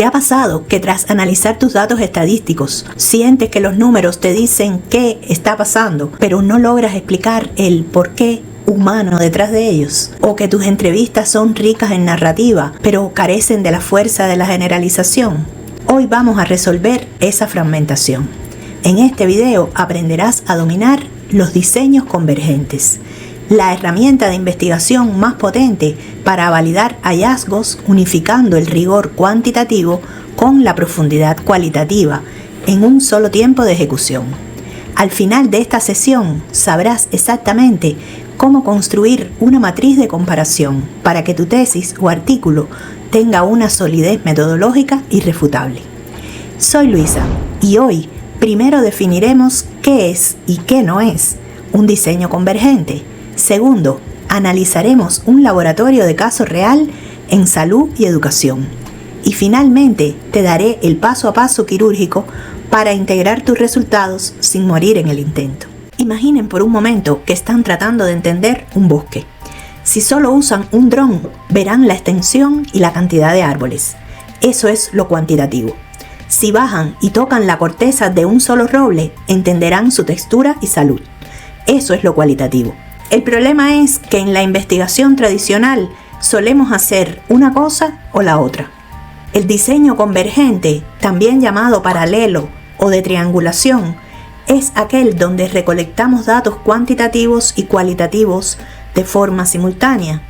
¿Te ha pasado que tras analizar tus datos estadísticos, sientes que los números te dicen qué está pasando, pero no logras explicar el por qué humano detrás de ellos? ¿O que tus entrevistas son ricas en narrativa, pero carecen de la fuerza de la generalización? Hoy vamos a resolver esa fragmentación. En este video aprenderás a dominar los diseños convergentes, la herramienta de investigación más potente para validar hallazgos unificando el rigor cuantitativo con la profundidad cualitativa en un solo tiempo de ejecución. Al final de esta sesión sabrás exactamente cómo construir una matriz de comparación para que tu tesis o artículo tenga una solidez metodológica irrefutable. Soy Luisa y hoy primero definiremos qué es y qué no es un diseño convergente. Segundo, analizaremos un laboratorio de caso real en salud y educación. Y finalmente, te daré el paso a paso quirúrgico para integrar tus resultados sin morir en el intento. Imaginen por un momento que están tratando de entender un bosque. Si solo usan un dron, verán la extensión y la cantidad de árboles. Eso es lo cuantitativo. Si bajan y tocan la corteza de un solo roble, entenderán su textura y salud. Eso es lo cualitativo. El problema es que en la investigación tradicional solemos hacer una cosa o la otra. El diseño convergente, también llamado paralelo o de triangulación, es aquel donde recolectamos datos cuantitativos y cualitativos de forma simultánea.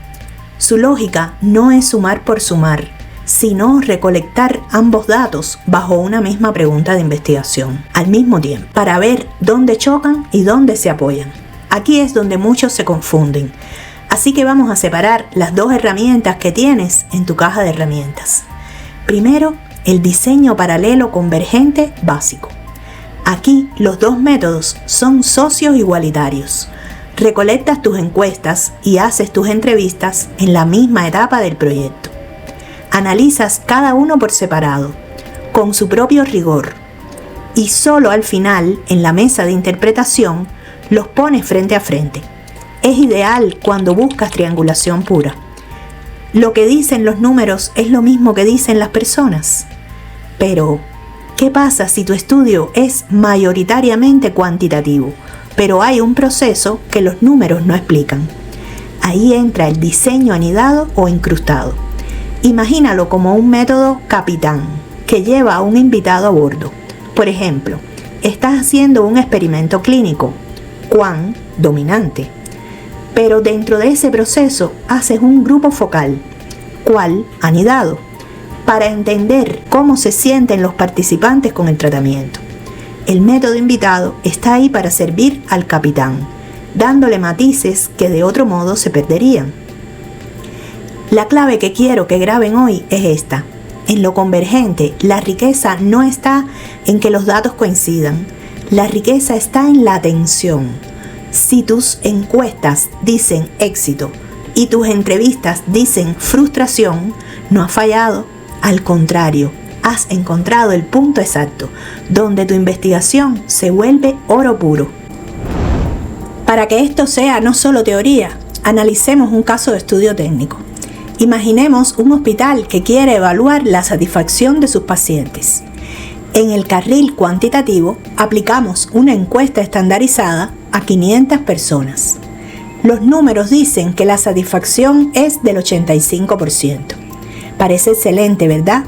Su lógica no es sumar por sumar, sino recolectar ambos datos bajo una misma pregunta de investigación al mismo tiempo, para ver dónde chocan y dónde se apoyan. Aquí es donde muchos se confunden, así que vamos a separar las dos herramientas que tienes en tu caja de herramientas. Primero, el diseño paralelo convergente básico. Aquí los dos métodos son socios igualitarios. Recolectas tus encuestas y haces tus entrevistas en la misma etapa del proyecto. Analizas cada uno por separado, con su propio rigor, y solo al final, en la mesa de interpretación, los pones frente a frente. Es ideal cuando buscas triangulación pura. Lo que dicen los números es lo mismo que dicen las personas. Pero, ¿qué pasa si tu estudio es mayoritariamente cuantitativo, pero hay un proceso que los números no explican? Ahí entra el diseño anidado o incrustado. Imagínalo como un método capitán que lleva a un invitado a bordo. Por ejemplo, estás haciendo un experimento clínico, cuán dominante, pero dentro de ese proceso haces un grupo focal, cuál anidado, para entender cómo se sienten los participantes con el tratamiento. El método invitado está ahí para servir al capitán, dándole matices que de otro modo se perderían. La clave que quiero que graben hoy es esta. En lo convergente, la riqueza no está en que los datos coincidan. La riqueza está en la atención. Si tus encuestas dicen éxito y tus entrevistas dicen frustración, no has fallado. Al contrario, has encontrado el punto exacto, donde tu investigación se vuelve oro puro. Para que esto sea no solo teoría, analicemos un caso de estudio técnico. Imaginemos un hospital que quiere evaluar la satisfacción de sus pacientes. En el carril cuantitativo, aplicamos una encuesta estandarizada a 500 personas. Los números dicen que la satisfacción es del 85%. Parece excelente, ¿verdad?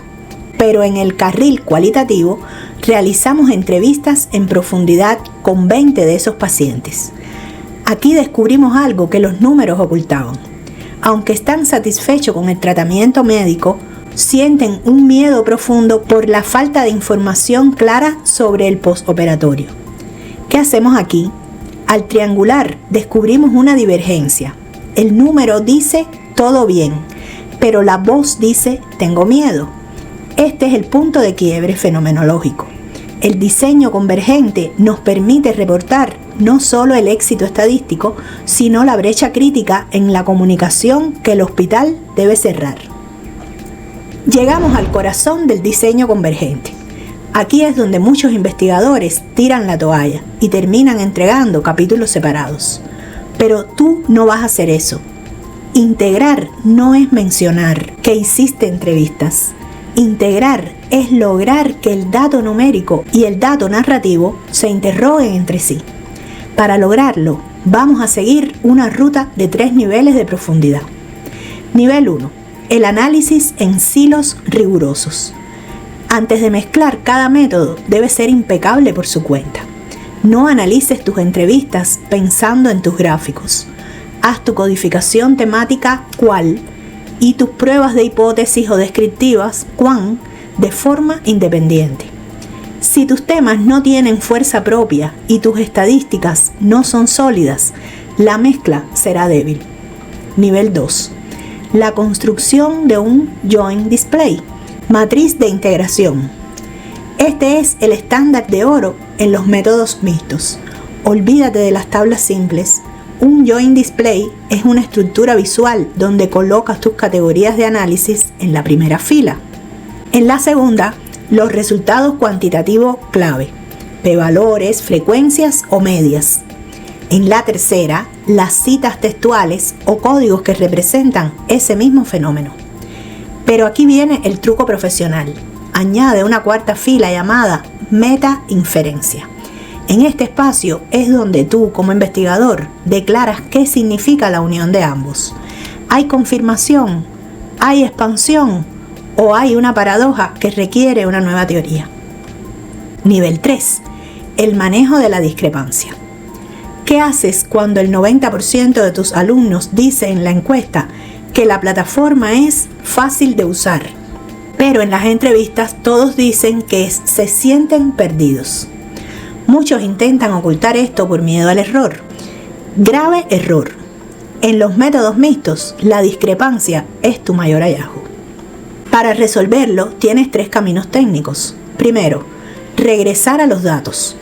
Pero en el carril cualitativo, realizamos entrevistas en profundidad con 20 de esos pacientes. Aquí descubrimos algo que los números ocultaban. Aunque están satisfechos con el tratamiento médico, sienten un miedo profundo por la falta de información clara sobre el postoperatorio. ¿Qué hacemos aquí? Al triangular descubrimos una divergencia. El número dice todo bien, pero la voz dice tengo miedo. Este es el punto de quiebre fenomenológico. El diseño convergente nos permite reportar no solo el éxito estadístico, sino la brecha crítica en la comunicación que el hospital debe cerrar. Llegamos al corazón del diseño convergente. Aquí es donde muchos investigadores tiran la toalla y terminan entregando capítulos separados. Pero tú no vas a hacer eso. Integrar no es mencionar que hiciste entrevistas. Integrar es lograr que el dato numérico y el dato narrativo se interroguen entre sí. Para lograrlo, vamos a seguir una ruta de 3 niveles de profundidad. Nivel 1. El análisis en silos rigurosos. Antes de mezclar cada método, debe ser impecable por su cuenta. No analices tus entrevistas pensando en tus gráficos. Haz tu codificación temática cuál y tus pruebas de hipótesis o descriptivas cuán de forma independiente. Si tus temas no tienen fuerza propia y tus estadísticas no son sólidas, la mezcla será débil. Nivel 2. La construcción de un Joint Display. Matriz de integración. Este es el estándar de oro en los métodos mixtos. Olvídate de las tablas simples. Un Joint Display es una estructura visual donde colocas tus categorías de análisis en la primera fila. En la segunda, los resultados cuantitativos clave, p-valores, frecuencias o medias. En la tercera, las citas textuales o códigos que representan ese mismo fenómeno. Pero aquí viene el truco profesional. Añade una cuarta fila llamada meta-inferencia. En este espacio es donde tú, como investigador, declaras qué significa la unión de ambos. ¿Hay confirmación? ¿Hay expansión? ¿O hay una paradoja que requiere una nueva teoría? Nivel 3. El manejo de la discrepancia. ¿Qué haces cuando el 90% de tus alumnos dice en la encuesta que la plataforma es fácil de usar, pero en las entrevistas todos dicen que se sienten perdidos? Muchos intentan ocultar esto por miedo al error. Grave error. En los métodos mixtos, la discrepancia es tu mayor hallazgo. Para resolverlo, tienes 3 caminos técnicos. Primero, regresar a los datos.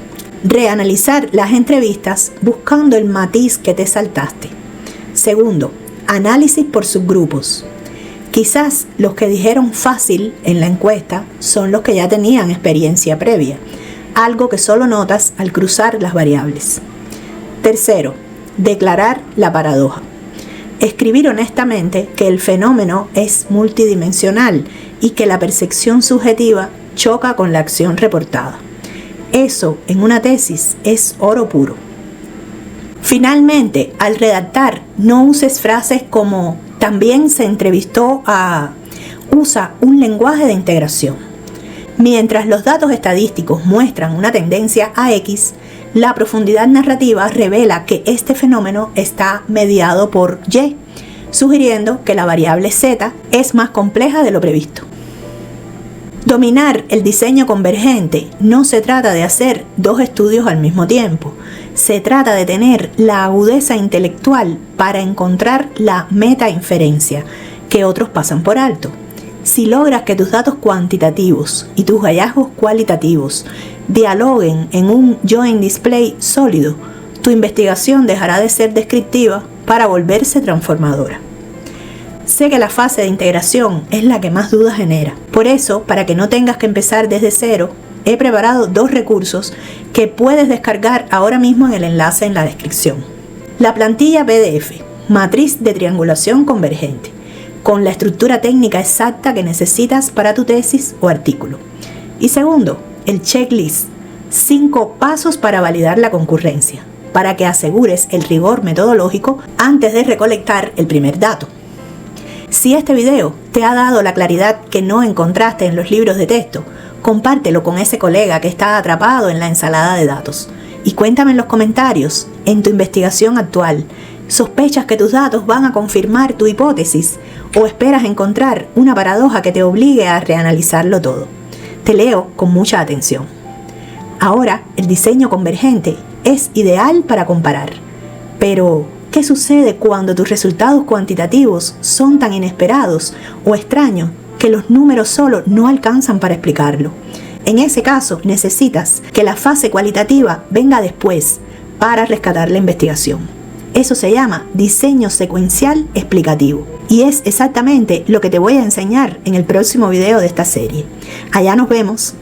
Reanalizar las entrevistas buscando el matiz que te saltaste. Segundo, análisis por subgrupos. Quizás los que dijeron fácil en la encuesta son los que ya tenían experiencia previa, algo que solo notas al cruzar las variables. Tercero, declarar la paradoja. Escribir honestamente que el fenómeno es multidimensional y que la percepción subjetiva choca con la acción reportada. Eso, en una tesis, es oro puro. Finalmente, al redactar, no uses frases como también se entrevistó a... Usa un lenguaje de integración. Mientras los datos estadísticos muestran una tendencia a X, la profundidad narrativa revela que este fenómeno está mediado por Y, sugiriendo que la variable Z es más compleja de lo previsto. Dominar el diseño convergente no se trata de hacer 2 estudios al mismo tiempo. Se trata de tener la agudeza intelectual para encontrar la meta-inferencia que otros pasan por alto. Si logras que tus datos cuantitativos y tus hallazgos cualitativos dialoguen en un Joint Display sólido, tu investigación dejará de ser descriptiva para volverse transformadora. Sé que la fase de integración es la que más dudas genera. Por eso, para que no tengas que empezar desde cero, he preparado 2 recursos que puedes descargar ahora mismo en el enlace en la descripción. La plantilla PDF, matriz de triangulación convergente, con la estructura técnica exacta que necesitas para tu tesis o artículo. Y segundo, el checklist, 5 pasos para validar la concurrencia, para que asegures el rigor metodológico antes de recolectar el primer dato. Si este video te ha dado la claridad que no encontraste en los libros de texto, compártelo con ese colega que está atrapado en la ensalada de datos. Y cuéntame en los comentarios, en tu investigación actual, ¿sospechas que tus datos van a confirmar tu hipótesis o esperas encontrar una paradoja que te obligue a reanalizarlo todo? Te leo con mucha atención. Ahora, el diseño convergente es ideal para comparar. Pero, ¿qué sucede cuando tus resultados cuantitativos son tan inesperados o extraños que los números solo no alcanzan para explicarlo? En ese caso, necesitas que la fase cualitativa venga después para rescatar la investigación. Eso se llama diseño secuencial explicativo. Y es exactamente lo que te voy a enseñar en el próximo video de esta serie. Allá nos vemos.